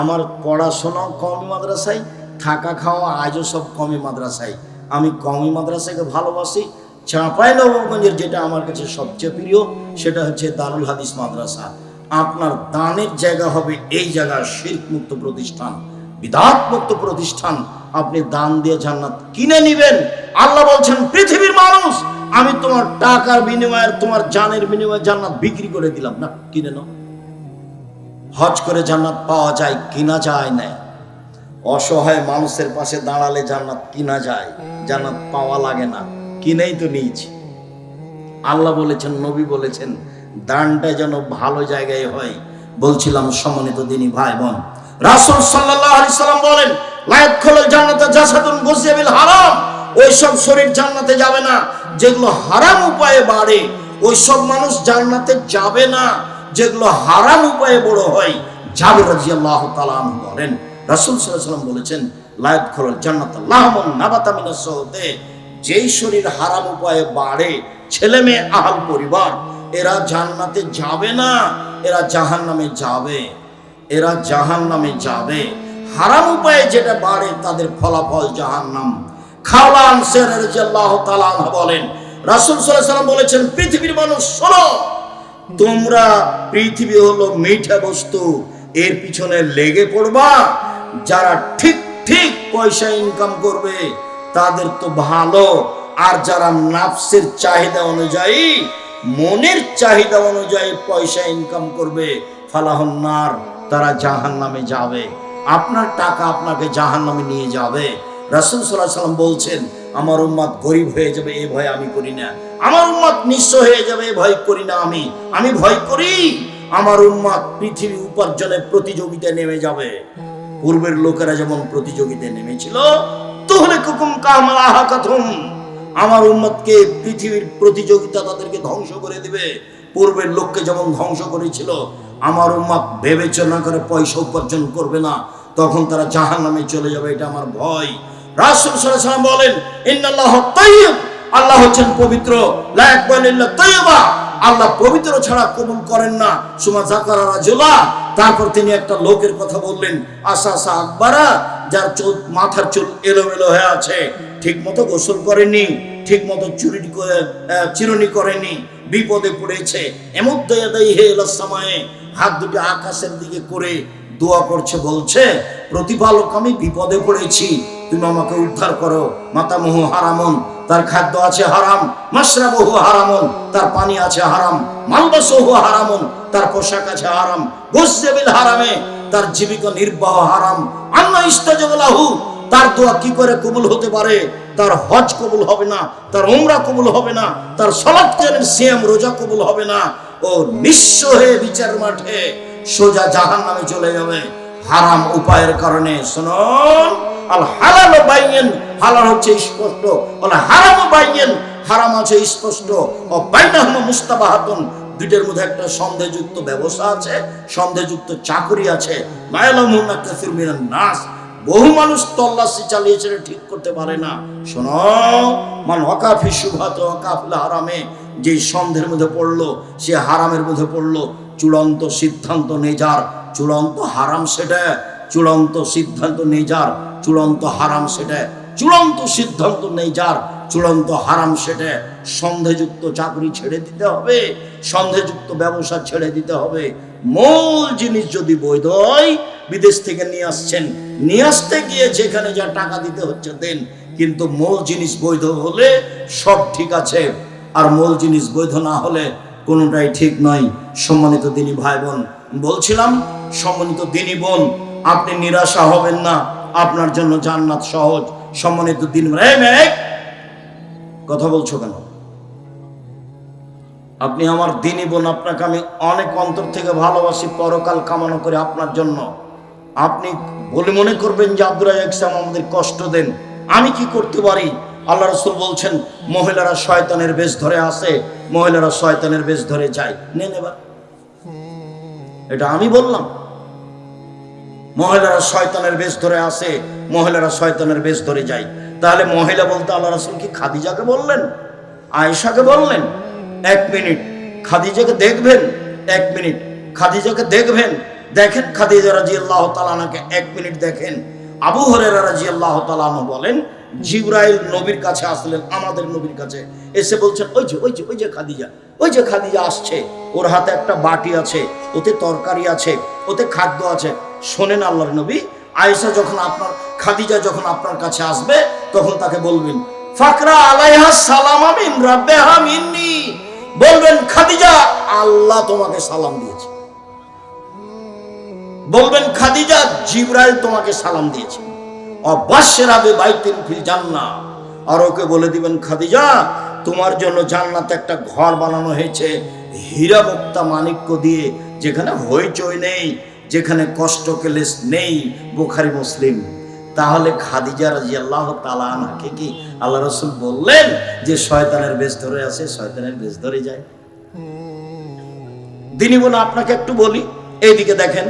আমার পড়াশোনা কওমি মাদ্রাসায়, থাকা খাওয়া আজও সব কওমি মাদ্রাসায়। আমি কওমি মাদ্রাসাকে ভালোবাসি। চাঁপাইনবাবগঞ্জের যেটা আমার কাছে সবচেয়ে প্রিয়, সেটা হচ্ছে দারুল হাদিস মাদ্রাসা। আপনার দানের জায়গা হবে এই জায়গা, শিরক মুক্ত প্রতিষ্ঠান, বিদআত মুক্ত প্রতিষ্ঠান। আপনি দান দিয়ে জান্নাত কিনে নেবেন। আল্লাহ বলছেন, পৃথিবীর মানুষ, আমি তোমার টাকার বিনিময়ে, তোমার জানের বিনিময়ে জান্নাত বিক্রি করে দিলাম না, কিনে নাও। হজ করে জান্নাত পাওয়া যায়, কিনা যায় না। অসহায় মানুষের পাশে দাঁড়ালে জান্নাত কিনা যায়, জান্নাত পাওয়া লাগে না, কিনেই তো নিয়েছি। আল্লাহ বলেছেন, নবী বলেছেন, দানটা যেন ভালো জায়গায় হয়। বলছিলাম সম্মানিত দিনী ভাই বোন, রাসূল সাল্লাল্লাহু আলাইহি সাল্লাম বলেন, লা ইয়াদখুলুল জান্নাতা জাসাদুন গুযিয়া বিল হারাম। ওই সব শরীর জান্নাতে যাবে না যেগুলো হারাম উপায়ে বাড়ে। ওই সব মানুষ জান্নাতে যাবে না যেগুলো হারাম উপায়ে বড় হয়। জাবের রাদিয়াল্লাহু তাআলা আনহু বলেন, রাসূল সাল্লাল্লাহু আলাইহি সাল্লাম বলেছেন, লা ইয়াদখুলুল জান্নাতা লাহমুন নাবাতা মিনাস সুহতে। যেই শরীর হারাম উপায়ে বাড়ে, ছেলে মেয়ে আহাল পরিবার, এরা জান্নাতে যাবে না, এরা জাহান্নামে যাবে। এরা জাহান্নামে যাবে। হারাম উপায়ে যেটা বাড়ে তাদের ফলাফল জাহান্নাম। খাওলা আনসারী রাদিয়াল্লাহু তাআলা আনহা বলেন, রাসূল সাল্লাল্লাহু আলাইহি ওয়াসাল্লাম বলেছেন, পৃথিবীর মানুষ শোনো, তোমরা পৃথিবী হলো মিঠা বস্তু, এর পিছনে লেগে পড়বা। যারা ঠিক ঠিক পয়সা ইনকাম করবে তাদের তো ভালো, আর যারা নাফসের চাহিদা অনুযায়ী, মনের চাহিদা অনুযায়ী পয়সা ইনকাম করবে, ফালাহুন নার, তারা জাহান্নামে যাবে। আপনার টাকা আপনাকে জাহান্নামে নিয়ে যাবে। রাসূল সাল্লাল্লাহু আলাইহি ওয়াসাল্লাম বলছেন, আমার উম্মত গরিব হয়ে যাবে এ ভয় আমি করি না, আমার উম্মত নিঃস্ব হয়ে যাবে এ ভয় করি না। আমি ভয় করি আমার উম্মত পৃথিবী উপার্জনের প্রতিযোগিতায় নেমে যাবে। পূর্বের লোকেরা যেমন প্রতিযোগিতায় নেমেছিল, তুহলিকুকুম কামা আহাকাতুম, আমার উম্মতকে পৃথিবীর প্রতিযোগিতা তাদেরকে ধ্বংস করে দিবে। পূর্বের লোককে যেমন ধ্বংস করেছিল, আমার উম্মত বিবেচনা করে পয়সা উপার্জন করবে না, তখন তারা জাহান্নামে চলে যাবে, এটা আমার ভয়। রাসূল সাল্লাল্লাহু আলাইহি ওয়াসাল্লাম বলেন, ইন্নাল্লাহু তাইয়্যিব, আল্লাহ হচ্ছেন পবিত্র, লা ইয়াকবালু ইল্লা তাইয়্যিবা, আল্লাহ পবিত্র ছাড়া কবুল করেন না। সুমা যাকারা রাজুলা, তারপর তিনি একটা লোকের কথা বললেন, আসাসা আকবারা, যার চুল, মাথার চুল এলোমেলো হয়ে আছে, ঠিক মতো গোসল করেনি, ঠিক মতো চিরুনি করেনি, বিপদে পড়েছে। এমুদ্দায়াদাইহি ইলাস সামায়ে, হাত দুটো আকাশের দিকে করে দোয়া করছে, বলছে, প্রতিপালক আমি বিপদে পড়েছি, তুমি আমাকে উদ্ধার করো। মাতামুহু হারামুন, তার খাদ্য আছে হারাম, মাশরাবুহু হারামুন, তার পানি আছে হারাম, মালবাসুহু হারামুন, তার পোশাক আছে হারাম, গুসবিল হারামে, তার জীবিকা নির্বাহ হারাম। আন্না ইস্তাজাবু, তার দোয়া কি করে কবুল হতে পারে? তার হজ কবুল হবে না, তার উমরা কবুল হবে না, তার সালাত সিয়াম রোজা কবুল হবে না। ও নিঃস্ব হয়ে বিচার মাঠে সোজা জাহান্নামে চলে যাবে হারাম উপায়ের কারণে। শুনুন, আল হালাল বাইয়িন, হালাল হচ্ছে স্পষ্ট, আল হারাম বাইয়িন, হারাম আছে স্পষ্ট। ও বাইনাহুমা মুস্তাবাহাতুন, দুইটার মধ্যে একটা সন্দেহযুক্ত ব্যবসা আছে, সন্দেহযুক্ত চাকরি আছে। মায়ালামুনা কাসির মিনান নাস, বহু মানুষ তল্লাশি চালিয়েছে, ঠিক করতে পারে না। শোনো, মান ওয়াকাফি শুবহাত ওয়াকাফিল হারামে, যে সন্দেহের মধ্যে পড়লো সে হারামের মধ্যে পড়লো। চূড়ান্ত সিদ্ধান্ত নেই যার, চূড়ান্ত হারাম সেটা, চূড়ান্ত সিদ্ধান্ত নেই যার, চূড়ান্ত হারাম সেটা, চূড়ান্ত সিদ্ধান্ত নেই যার, চূড়ান্ত হারাম সেটা। সন্দেহযুক্ত চাকরি ছেড়ে দিতে হবে, সন্দেহযুক্ত ব্যবসা ছেড়ে দিতে হবে। মূল জিনিস যদি বৈধ হয়, বিদেশ থেকে নিয়ে আসছেন, নিয়ে আসতে গিয়ে যেখানে যা টাকা দিতে হচ্ছে দেন, কিন্তু মূল জিনিস বৈধ হলে সব ঠিক আছে, আর মূল জিনিস বৈধ না হলে কোনোটাই ঠিক নয়। সম্মানিত দিনী ভাই বোন, বলছিলাম, সম্মানিত দিনী বোন, আপনি নিরাশা হবেন না, আপনার জন্য জান্নাত সহজ। সম্মানিত দিনী ভাই, কথা বলছো কেন? আপনি আমার দিনী বোন, আপনাকে আমি অনেক অন্তর থেকে ভালোবাসি, পরকাল কামনা করে আপনার জন্য। আপনি বলে মনে করবেন যে আব্দুর রাজ্জাক সাহেব আমাদের কষ্ট দেন, আমি কি করতে পারি? আল্লাহ রাসূল বলছেন, মহিলারা শয়তানের বেশ ধরে আসে, মহিলারা শয়তানের বেশ ধরে যায়। নেন এবার, এটা আমি বললাম। মহিলারা শয়তানের বেশ ধরে আসে, মহিলারা শয়তানের বেশ ধরে যায়। তাহলে মহিলা বলতে আল্লাহ রাসূল কি খাদিজাকে বললেন, আয়েশাকে বললেন? এক মিনিট, খাদিজাকে দেখবেন, এক মিনিট খাদিজাকে দেখবেন, দেখেন খাদিজা রাদিয়াল্লাহু তাআলা আনহাকে এক মিনিট দেখেন। আবু হুরায়রা রাদিয়াল্লাহু তাআলা আনহু বলেন, জিবরাইল নবীর কাছে আসলেন, আমাদের নবীর কাছে এসে বলছেন, ওই যে খাদিজা, ওই যে খাদিজা আসছে, ওর হাতে একটা বাটি আছে, ওতে তরকারি আছে, ওতে খাদ্য আছে। শোনেন আল্লাহর নবী, আয়েশা যখন খাদিজা যখন আপনার কাছে আসবে, তখন তাকে বলবেন, ফাকরা আলাইহা সালামা মিন রাব্বিহা মিন্নি, বলবেন, খাদিজা আল্লাহ তোমাকে সালাম দিয়েছে। বলবেন, খাদিজা জিবরাইল তোমাকে সালাম দিয়েছে। অবাশশিরা বিবাইতিন ফিল জান্নাহ, আর ওকে বলে দিবেন, খাদিজা তোমার জন্য জান্নাতে একটা ঘর বানানো হয়েছে হীরা মুক্তা মাণিক্য দিয়ে, যেখানে হইচই নেই, যেখানে কষ্ট ক্লেশ নেই। বুখারী মুসলিম। তাহলে খাদিজা রাদিয়াল্লাহু তাআলা আনহাকে কি আল্লাহ রাসূল বললেন যে শয়তানের বেশ ধরে আসে, শয়তানের বেশ ধরে যায়? দিনী বোন, আপনাকে একটু বলি, এইদিকে দেখেন,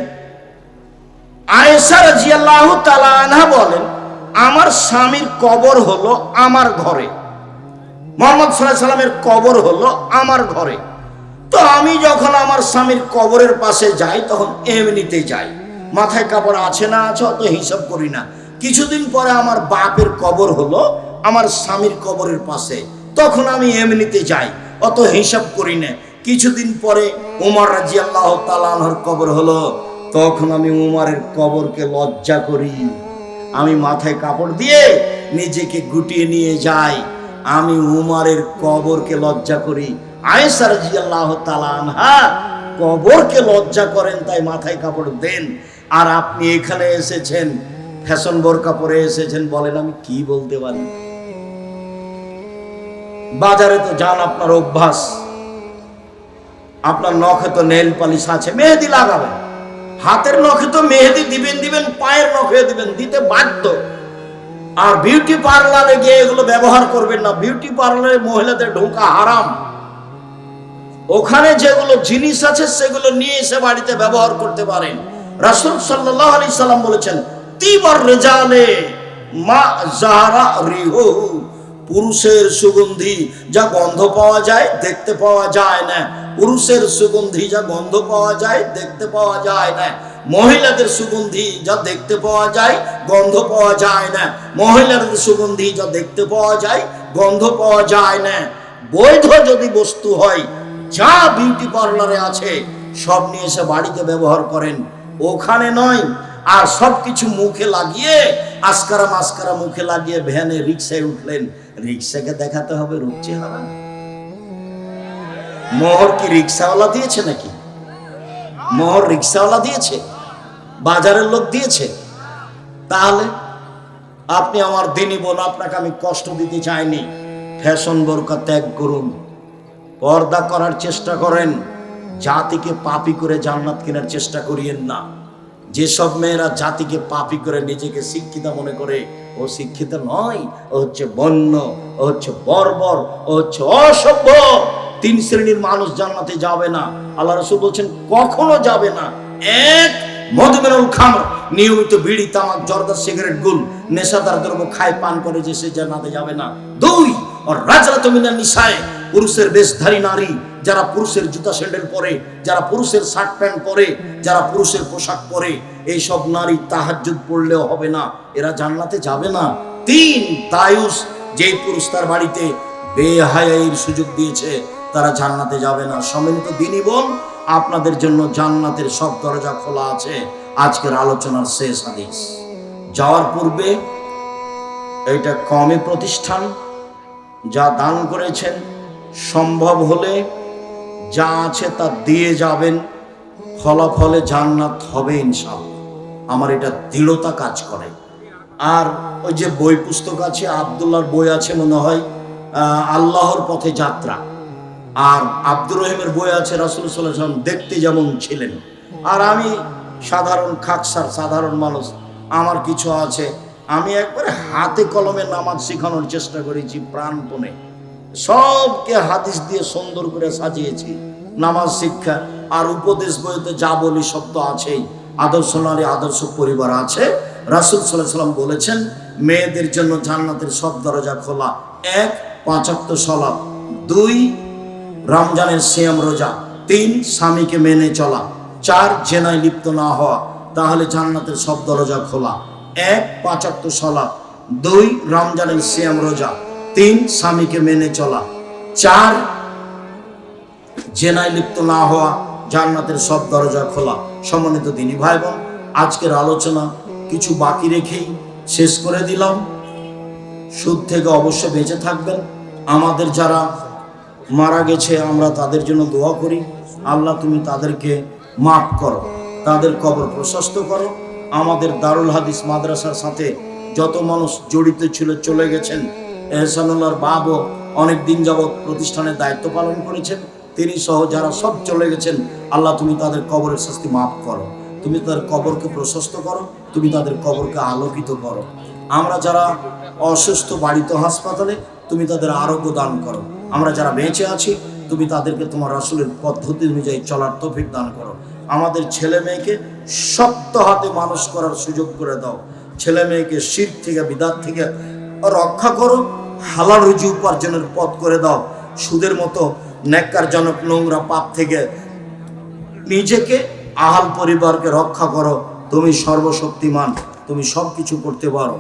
আয়েশা রাদিয়াল্লাহু তাআলা আনহা বলেন, আমার স্বামীর কবর হলো আমার ঘরে, মুহাম্মদ সাল্লাল্লাহু আলাইহি সাল্লামের কবর হলো আমার ঘরে। তো আমি যখন আমার স্বামীর কবরের পাশে যাই, তখন এমনিতে যাই, মাথায় কাপড় আছে না আছে অত হিসাব করি না। কিছুদিন পরে আমার বাপের কবর হলো আমার স্বামীর কবরের পাশে, তখন আমি এমনিতে যাই, অত হিসাব করি না। কিছুদিন পরে উমর রাদিয়াল্লাহু তাআলা আনহুর কবর হলো, তখন আমি উমরের কবরকে লজ্জা করি, আমি মাথায় কাপড় দিয়ে নিজেকে গুটিয়ে নিয়ে যাই, আমি উমরের কবরকে লজ্জা করি। আয়েশা রাদিয়াল্লাহু তাআলা আনহা কবরকে লজ্জা করেন তাই মাথায় কাপড় দেন, আর আপনি এখানে এসেছেন ফ্যাশন বোরকা পরে এসেছেন, বলেন আমি কি বলতে পারি? বাজারে তো যান, আপনার অভ্যাস, আপনার নখে তো নেল পালিশ আছে, মেহেদি লাগাবেন, হাতের নখে তো মেহেদি দিবেন, পায়ের নখে দিবেন, দিতে বাধ্য। আর বিউটি পার্লারে গিয়ে এগুলো ব্যবহার করবেন না, বিউটি পার্লারে মহিলাদের ঢোকা হারাম। ওখানে যেগুলো জিনিস আছে সেগুলো নিয়ে এসে বাড়িতে ব্যবহার করতে পারেন। রাসূল সাল্লাল্লাহু আলাইহি সাল্লাম বলেছেন, তিবার রিজালে মা জাহারা রিহু, পুরুষের সুগন্ধি যা গন্ধ পাওয়া যায় দেখতে পাওয়া যায় না, পুরুষের সুগন্ধি যা গন্ধ পাওয়া যায় দেখতে পাওয়া যায় না, মহিলাদের সুগন্ধি যা দেখতে পাওয়া যায় গন্ধ পাওয়া যায় না, মহিলাদের সুগন্ধি যা দেখতে পাওয়া যায় গন্ধ পাওয়া যায় না। বৈধ যদি বস্তু হয়, যা বিউটি পার্লারে আছে সব নিয়ে এসে বাড়িতে ব্যবহার করেন, ওখানে নয়। আর সবকিছু মুখে লাগিয়ে আস্কারা মাস্কারা মুখে লাগিয়ে ভ্যানে রিক্সায় উঠলেন, রিক্সাকে দেখাতে হবে রূপ চেহারা। মোহর কি রিক্সাওয়ালা দিয়েছে নাকি? মোহর রিক্সাওয়ালা দিয়েছে? বাজারের লোক দিয়েছে? তাহলে আপনি আমার দিনী বোন, আপনাকে আমি কষ্ট দিতে চাইনি। ফ্যাশন বোরকা ত্যাগ করুন, পর্দা করার চেষ্টা করেন, জাতিকে পাপী করে জান্নাত কেনার চেষ্টা করিয়েন না। যেসব মেয়েরা জাতিকে পাপী করে নিজেকে শিক্ষিতা মনে করে, ও শিক্ষিত নয়, ও হচ্ছে বন্য, ও হচ্ছে বর্বর, ও হচ্ছে অসভ্য। 3 শ্রেণীর মানুষ জান্নাতে যাবে না, আল্লাহ রাসূল বলছেন কখনো যাবে না। 1, মধুমেনুল খামর, নিয়মিত বিড়ি তামাক জর্দা সিগারেট গুল নেশাদার দ্রব্য খায় পান করে যে সে জান্নাতে যাবে না। 2, আর রাজরাতু মিনান নিসায়ে, পুরুষের বেশধারী নারী, যারা পুরুষের জুতা স্যান্ডেল পরে, যারা পুরুষের শার্ট প্যান্ট পরে, যারা পুরুষের পোশাক পরে, এই সব নারী তাহাজ্জুদ পড়লেও হবে না, এরা জান্নাতে যাবে না। 3, দায়ুস, যেই পুরুষ তার বাড়িতে বেহায়াইর সুযোগ দিয়েছে, তারা জান্নাতে যাবে না। সম্মানিত দিনী বোন, আপনাদের জন্য জান্নাতের সব দরজা খোলা আছে। আজকের আলোচনার শেষ হাদিস। যাওয়ার পূর্বে এইটা কমে প্রতিষ্ঠান, যা দান করেছেন সম্ভব হলে যা আছে তা দিয়ে যাবেন, ফলাফলে জান্নাত হবে ইনশাআল্লাহ। আমার এটা দৃঢ়তা কাজ করে। আর ওই যে বই পুস্তক আছে, আব্দুল্লাহর বই আছে মনে হয়, আল্লাহর পথে যাত্রা, আর আব্দুর রহিমের বই আছে রাসূল সাল্লাল্লাহু আলাইহি ওয়াসাল্লাম দেখতে যেমন ছিলেন। আর আমি সাধারণ খাকসার সাধারণ মানুষ, আমার কিছু আছে, আমি একবারে হাতে কলমে নামাজ শেখানোর চেষ্টা করেছি প্রাণপণে, সবকে হাদিস দিয়ে সুন্দর করে সাজিয়েছি নামাজ শিক্ষা। আর উপদেশ বইতে যা বলি সব তো আছেই, আদর্শ নারী আদর্শ পরিবার আছে। রাসূল সাল্লাল্লাহু আলাইহি ওয়াসাল্লাম বলেছেন মেয়েদের জন্য জান্নাতের সব দরজা খোলা। 1, 5 ওয়াক্ত সালাত, 2, রমজানের সিয়াম রোজা, 3, স্বামীকে মেনে চলা, 4, জেনায় লিপ্ত না হওয়া, তাহলে জান্নাতের সব দরজা খোলা। 1, 5 ওয়াক্ত সালাত, 2, রমজানের সিয়াম রোজা, 3, স্বামীকে মেনে চলা, 4, জেনায় লিপ্ত না হওয়া, জান্নাতের সব দরজা খোলা। সম্মানিত দিনী ভাই বোন, আজকের আলোচনা কিছু বাকি রেখেই শেষ করে দিলাম। সুদ থেকে অবশ্যই বেঁচে থাকবেন। আমাদের যারা মারা গেছে আমরা তাদের জন্য দোয়া করি, আল্লাহ তুমি তাদেরকে মাফ করো, তাদের কবর প্রশস্ত করো। আমাদের দারুল হাদিস মাদ্রাসার সাথে যত মানুষ জড়িত ছিল চলে গেছেন, এহসানুল্লাহর বাবও অনেক দিন যাবৎ প্রতিষ্ঠানের দায়িত্ব পালন করেছেন, তিনি সহ যারা সব চলে গেছেন, আল্লাহ তুমি তাদের কবরের শাস্তি মাফ করো, তুমি তাদের কবরকে প্রশস্ত করো, তুমি তাদের কবরকে আলোকিত করো। আমরা যারা অসুস্থ বাড়িতে হাসপাতালে, তুমি তাদের আরোগ্য দান করো। আমরা যারা বেঁচে আছি, তুমি তাদেরকে তোমার রাসূলের পদ্ধতি অনুযায়ী চলার তৌফিক দান করো। আমাদের ছেলে মেয়েকে শক্ত হাতে মানুষ করার সুযোগ করে দাও। ছেলে মেয়েকে শিরক থেকে বিদআত থেকে রক্ষা করো, হালাল রুজি উপার্জনের পথ করে দাও। সুদের মতো নেককারজনক নোংরা পাপ থেকে নিজেকে আহাল পরিবারকে রক্ষা করো। তুমি সর্বশক্তিমান, তুমি সব কিছু করতে পারো।